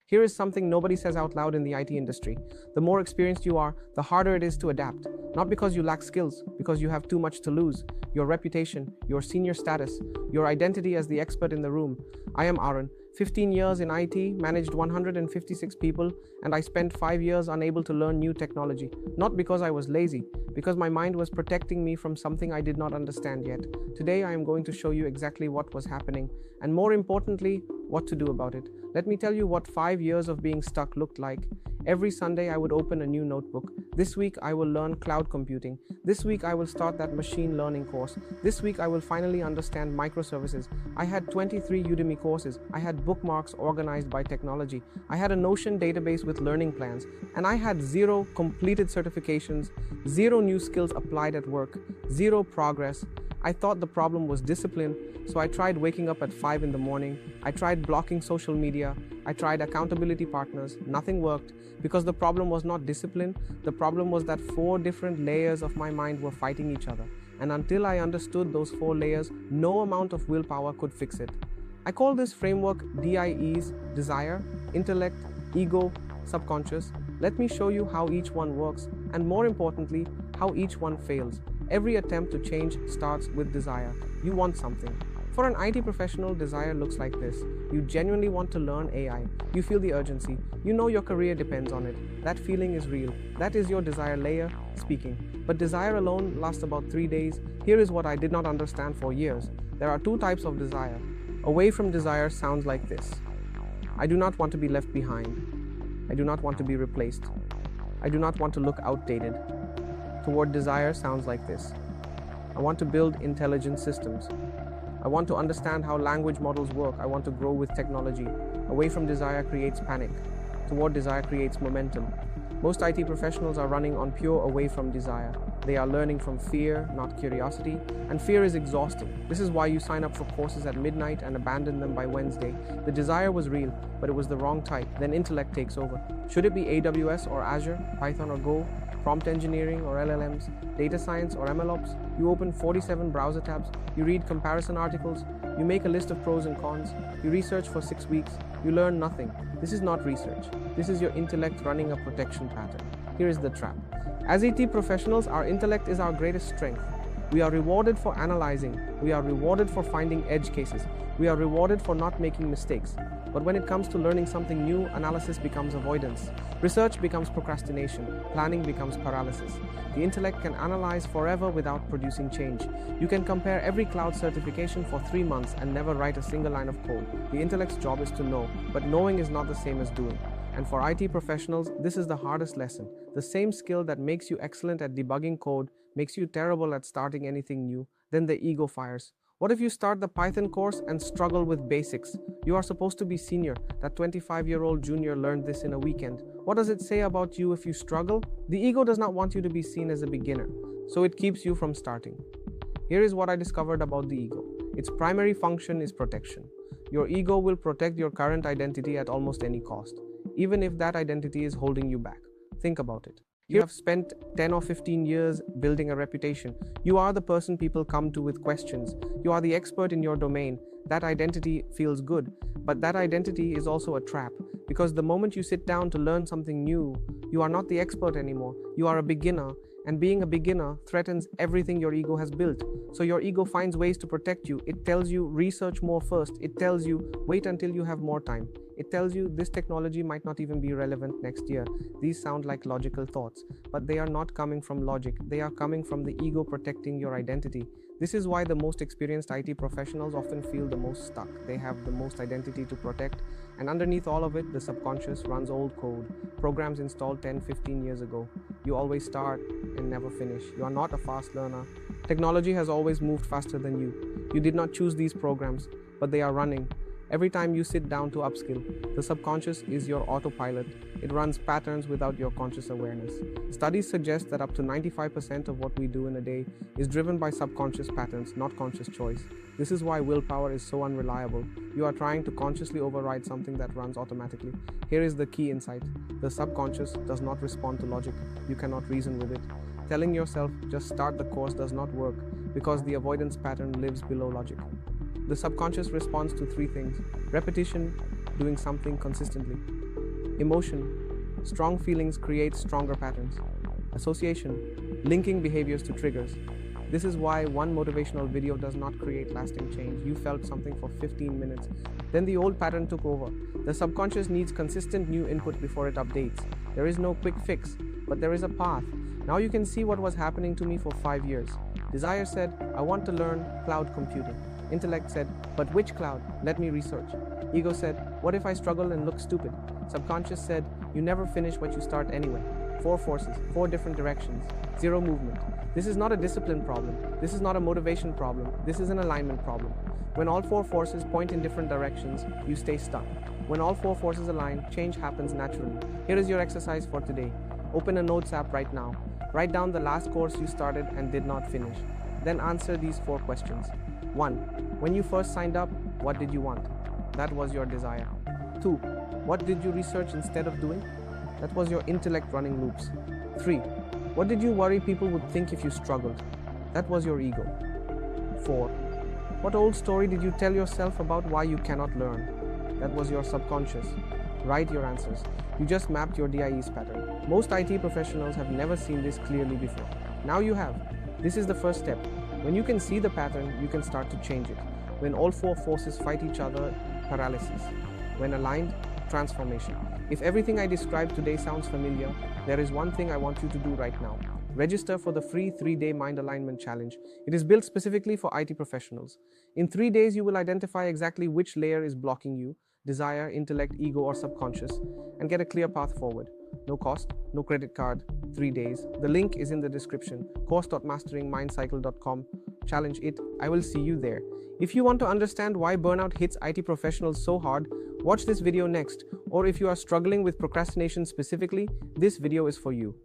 Here is something nobody says out loud in the IT industry. The more experienced you are, the harder it is to adapt. Not because you lack skills, because you have too much to lose. Your reputation, your senior status, your identity as the expert in the room. I am Aaron, 15 years in IT, managed 156 people, and I spent 5 years unable to learn new technology. Not because I was lazy, because my mind was protecting me from something I did not understand yet. Today I am going to show you exactly what was happening, and more importantly, what to do about it. Let me tell you what 5 years of being stuck looked like. Every Sunday I would open a new notebook. This week I will learn cloud computing. This week I will start that machine learning course. This week I will finally understand microservices. I had 23 Udemy courses. I had bookmarks organized by technology. I had a Notion database with learning plans. And I had 0 completed certifications, 0 new skills applied at work, 0 progress. I thought the problem was discipline, so I tried waking up at 5 in the morning. I tried blocking social media. I tried accountability partners. Nothing worked because the problem was not discipline. The problem was that 4 different layers of my mind were fighting each other. And until I understood those 4 layers, no amount of willpower could fix it. I call this framework D.I.E.S, desire, intellect, ego, subconscious. Let me show you how each one works, and more importantly, how each one fails. Every attempt to change starts with desire. You want something. For an IT professional, desire looks like this. You genuinely want to learn AI. You feel the urgency. You know your career depends on it. That feeling is real. That is your desire layer speaking. But desire alone lasts about 3 days. Here is what I did not understand for years. There are 2 types of desire. Away from desire sounds like this. I do not want to be left behind. I do not want to be replaced. I do not want to look outdated. Toward desire sounds like this. I want to build intelligent systems. I want to understand how language models work. I want to grow with technology. Away from desire creates panic. Toward desire creates momentum. Most IT professionals are running on pure away from desire. They are learning from fear, not curiosity, and fear is exhausting. This is why you sign up for courses at midnight and abandon them by Wednesday. The desire was real, but it was the wrong type. Then intellect takes over. Should it be AWS or Azure, Python or Go, prompt engineering or LLMs, data science or MLOps? You open 47 browser tabs, you read comparison articles, you make a list of pros and cons, you research for 6 weeks, you learn nothing. This is not research. This is your intellect running a protection pattern. Here is the trap. As IT professionals, our intellect is our greatest strength. We are rewarded for analyzing. We are rewarded for finding edge cases. We are rewarded for not making mistakes. But when it comes to learning something new, analysis becomes avoidance. Research becomes procrastination. Planning becomes paralysis. The intellect can analyze forever without producing change. You can compare every cloud certification for 3 months and never write a single line of code. The intellect's job is to know, but knowing is not the same as doing. And for IT professionals, this is the hardest lesson. The same skill that makes you excellent at debugging code makes you terrible at starting anything new. Then the ego fires. What if you start the Python course and struggle with basics? You are supposed to be senior. That 25-year-old junior learned this in a weekend. What does it say about you if you struggle? The ego does not want you to be seen as a beginner, so it keeps you from starting. Here is what I discovered about the ego. Its primary function is protection. Your ego will protect your current identity at almost any cost, even if that identity is holding you back. Think about it. You have spent 10 or 15 years building a reputation. You are the person people come to with questions. You are the expert in your domain. That identity feels good, but that identity is also a trap, because the moment you sit down to learn something new, you are not the expert anymore. You are a beginner, and being a beginner threatens everything your ego has built. So your ego finds ways to protect you. It tells you research more first. It tells you wait until you have more time. It tells you this technology might not even be relevant next year. These sound like logical thoughts, but they are not coming from logic. They are coming from the ego protecting your identity. This is why the most experienced IT professionals often feel the most stuck. They have the most identity to protect, and underneath all of it, the subconscious runs old code, programs installed 10-15 years ago. You always start and never finish. You are not a fast learner. Technology has always moved faster than you. You did not choose these programs, but they are running. Every time you sit down to upskill, the subconscious is your autopilot. It runs patterns without your conscious awareness. Studies suggest that up to 95% of what we do in a day is driven by subconscious patterns, not conscious choice. This is why willpower is so unreliable. You are trying to consciously override something that runs automatically. Here is the key insight. The subconscious does not respond to logic. You cannot reason with it. Telling yourself, just start the course does not work, because the avoidance pattern lives below logic. The subconscious responds to 3 things: repetition, doing something consistently, Emotion. Strong feelings create stronger patterns. Association. Linking behaviors to triggers. This is why one motivational video does not create lasting change. You felt something for 15 minutes, then the old pattern took over. The subconscious needs consistent new input before it updates. There is no quick fix, but there is a path. Now you can see what was happening to me for 5 years. Desire said, I want to learn cloud computing. Intellect said, but which cloud? Let me research. Ego said, what if I struggle and look stupid? Subconscious said, you never finish what you start anyway. 4 forces, 4 different directions, 0 movement. This is not a discipline problem. This is not a motivation problem. This is an alignment problem. When all 4 forces point in different directions, you stay stuck. When all 4 forces align, change happens naturally. Here is your exercise for today. Open a notes app right now. Write down the last course you started and did not finish. Then answer these 4 questions. 1. When you first signed up, what did you want? That was your desire. 2. What did you research instead of doing? That was your intellect running loops. 3. What did you worry people would think if you struggled? That was your ego. 4. What old story did you tell yourself about why you cannot learn? That was your subconscious. Write your answers. You just mapped your D.I.E.S pattern. Most IT professionals have never seen this clearly before. Now you have. This is the first step. When you can see the pattern, you can start to change it. When all 4 forces fight each other, paralysis. When aligned, transformation. If everything I described today sounds familiar, there is one thing I want you to do right now. Register for the free 3-day Mind Alignment Challenge. It is built specifically for IT professionals. In 3 days, you will identify exactly which layer is blocking you, desire, intellect, ego, or subconscious, and get a clear path forward. No cost, no credit card, 3 days. The link is in the description, course.masteringmindcycle.com. Challenge it. I will see you there. If you want to understand why burnout hits IT professionals so hard, watch this video next. Or if you are struggling with procrastination specifically, this video is for you.